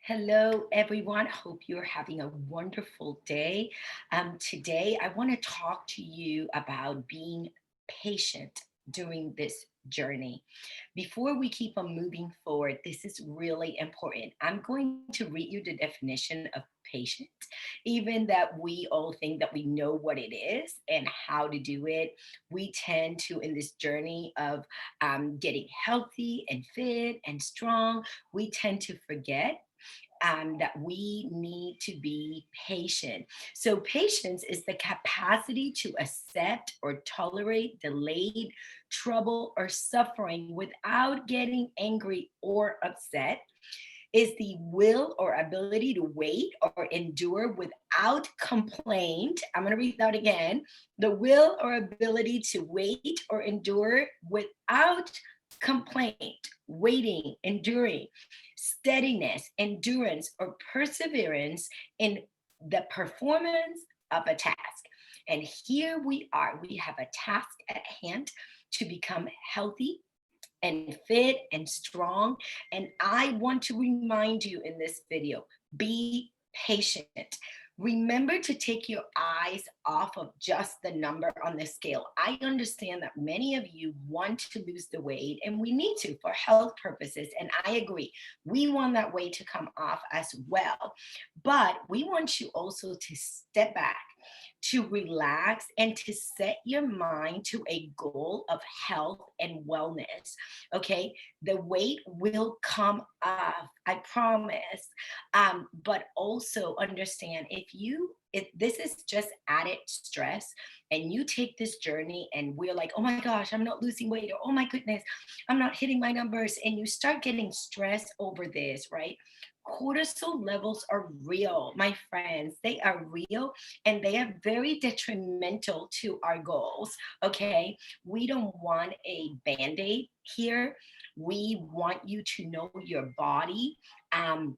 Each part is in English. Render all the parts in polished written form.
Hello, everyone. Hope you're having a wonderful day. Today, I want to talk to you about being patient during this journey. Before we keep on moving forward, this is really important. I'm going to read you the definition of patient, even that we all think that we know what it is and how to do it. We tend to, in this journey of getting healthy and fit and strong, we tend to forget that we need to be patient. So, patience is the capacity to accept or tolerate delayed trouble or suffering without getting angry or upset. Is the will or ability to wait or endure without complaint. I'm going to read that again. The will or ability to wait or endure without complaint, waiting, enduring, steadiness, endurance, or perseverance in the performance of a task. And here we are, we have a task at hand to become healthy and fit and strong. And I want to remind you in this video, be patient. Remember to take your eyes off of just the number on the scale. I understand that many of you want to lose the weight, and we need to for health purposes. And I agree, we want that weight to come off as well. But we want you also to step back, to relax, and to set your mind to a goal of health and wellness. Okay, the weight will come off, I promise. But also understand, if this is just added stress and you take this journey and we're like, oh my gosh, I'm not losing weight, or oh my goodness, I'm not hitting my numbers, and you start getting stressed over this, right? Cortisol levels are real, my friends. They are real, and they are very detrimental to our goals. Okay. We don't want a band aid here. We want you to know your body. Um,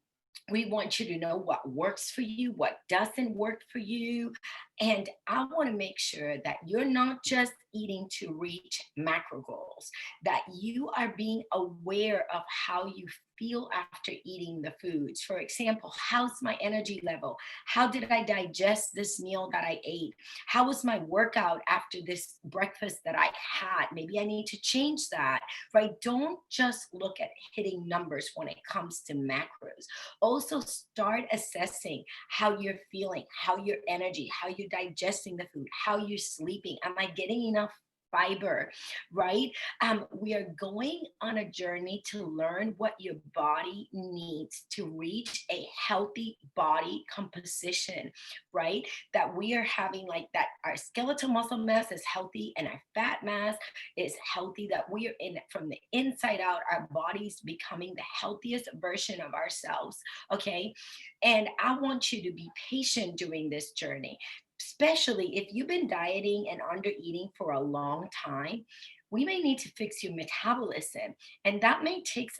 we want you to know what works for you, what doesn't work for you. And I want to make sure that you're not just eating to reach macro goals, that you are being aware of how you feel after eating the foods. For example, how's my energy level? How did I digest this meal that I ate? How was my workout after this breakfast that I had? Maybe I need to change that, right? Don't just look at hitting numbers when it comes to macros. Also, start assessing how you're feeling, how your energy, how you're digesting the food, how you're sleeping. Am I getting enough fiber, right? We are going on a journey to learn what your body needs to reach a healthy body composition, right? That we are having, like, that our skeletal muscle mass is healthy and our fat mass is healthy, that we are in from the inside out, our bodies becoming the healthiest version of ourselves. Okay. And I want you to be patient during this journey, especially if you've been dieting and under eating for a long time. We may need to fix your metabolism, and that may take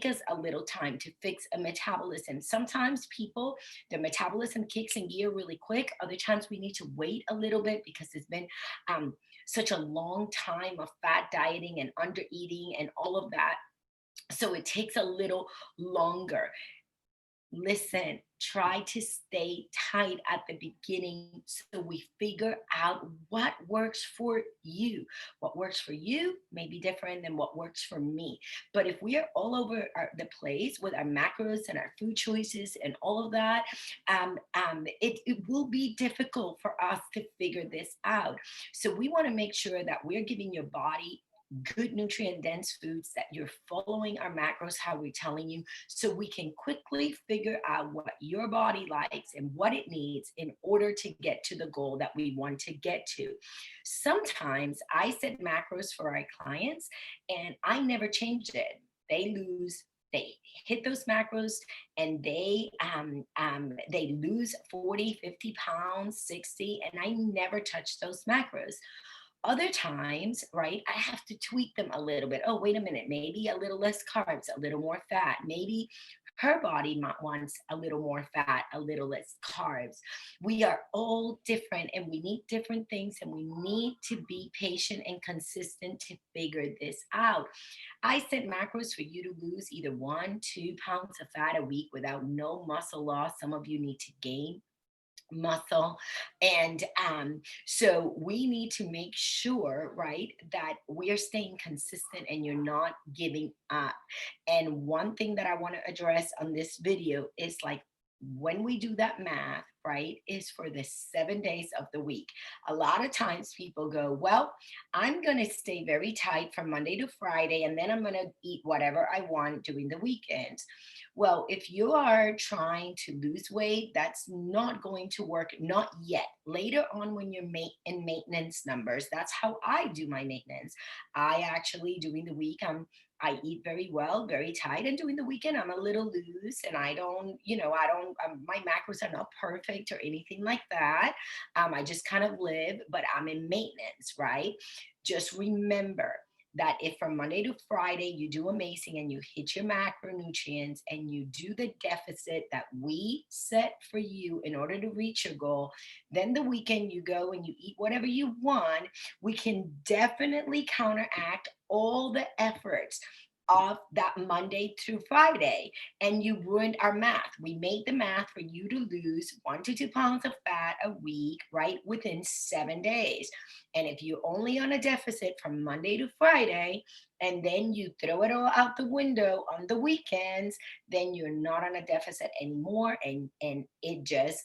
us a little time to fix a metabolism. Sometimes people, their metabolism kicks in gear really quick. Other times we need to wait a little bit because it's been um, such a long time of fat dieting and under eating and all of that. So it takes a little longer. Listen, try to stay tight at the beginning so we figure out what works for you. What works for you may be different than what works for me. But if we are all over the place with our macros and our food choices and all of that, it will be difficult for us to figure this out. So we want to make sure that we're giving your body good nutrient dense foods, that you're following our macros, how we're telling you, so we can quickly figure out what your body likes and what it needs in order to get to the goal that we want to get to. Sometimes I set macros for our clients and I never changed it. They hit those macros and they lose 40, 50 pounds, 60, and I never touch those macros. Other times, right, I have to tweak them a little bit. Oh, wait a minute, maybe a little less carbs, a little more fat, maybe Her body wants a little more fat, a little less carbs. We are all different and we need different things, and we need to be patient and consistent to figure this out. I set macros for you to lose either 1, 2 pounds of fat a week without no muscle loss. Some of you need to gain muscle. And so we need to make sure, right, that we're staying consistent and you're not giving up. And one thing that I want to address on this video is like, when we do that math, right, is for the 7 days of the week. A lot of times people go, well, I'm going to stay very tight from Monday to Friday, and then I'm going to eat whatever I want during the weekends. Well, if you are trying to lose weight, that's not going to work, not yet. Later on, when you're in maintenance numbers, that's how I do my maintenance. I actually, during the week, I eat very well, very tight, and during the weekend, I'm a little loose, and I don't, I don't, my macros are not perfect or anything like that. I just kind of live, but I'm in maintenance, right? Just remember that if from Monday to Friday you do amazing and you hit your macronutrients and you do the deficit that we set for you in order to reach your goal, then the weekend you go and you eat whatever you want, we can definitely counteract all the efforts of that Monday through Friday. And you ruined our math. We made the math for you to lose 1 to 2 pounds of fat a week, right, within 7 days. And if you're only on a deficit from Monday to Friday, and then you throw it all out the window on the weekends, then you're not on a deficit anymore. And it just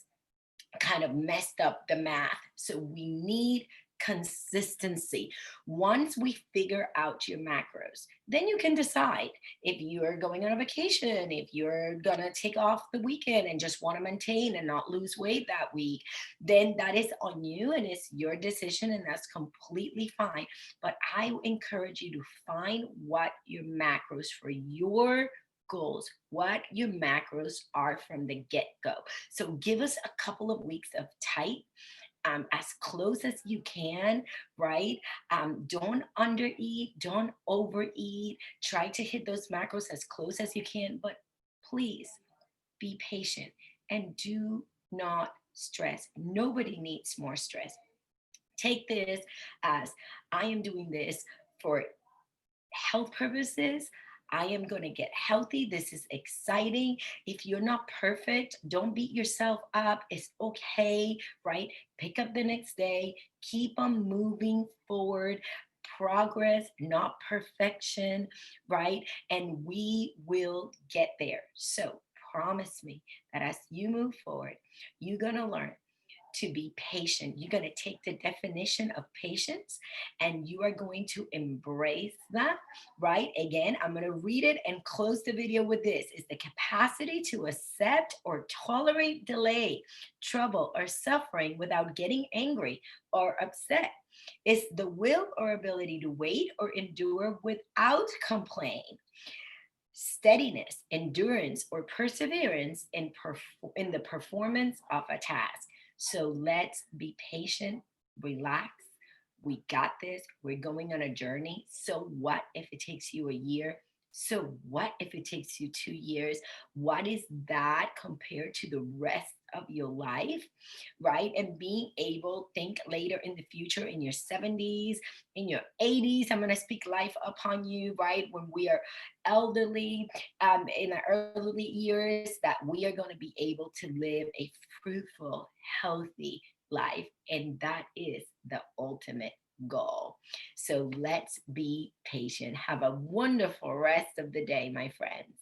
kind of messed up the math. So we need consistency. Once we figure out your macros, then you can decide if you're going on a vacation, if you're going to take off the weekend and just want to maintain and not lose weight that week, then that is on you and it's your decision, and that's completely fine. But I encourage you to find what your macros for your goals, what your macros are from the get go. So give us a couple of weeks of tight, as close as you can, right? Don't undereat, don't overeat. Try to hit those macros as close as you can, but please be patient and do not stress. Nobody needs more stress. Take this as, I am doing this for health purposes. I am going to get healthy. This is exciting. If you're not perfect, don't beat yourself up. It's okay, right? Pick up the next day, keep on moving forward. Progress, not perfection, right? And we will get there. So promise me that as you move forward, you're going to learn to be patient. You're going to take the definition of patience and you are going to embrace that, right? Again, I'm going to read it and close the video with this. Is the capacity to accept or tolerate delay, trouble, or suffering without getting angry or upset. It's the will or ability to wait or endure without complaint. Steadiness, endurance, or perseverance in the performance of a task. So let's be patient, relax. We got this. We're going on a journey. So what if it takes you a year? So what if it takes you 2 years? What is that compared to the rest of your life, right? And being able, think later in the future, in your 70s, in your 80s, I'm going to speak life upon you, right? When we are elderly, in the early years, that we are going to be able to live a fruitful, healthy life. And that is the ultimate goal. So let's be patient. Have a wonderful rest of the day, my friends.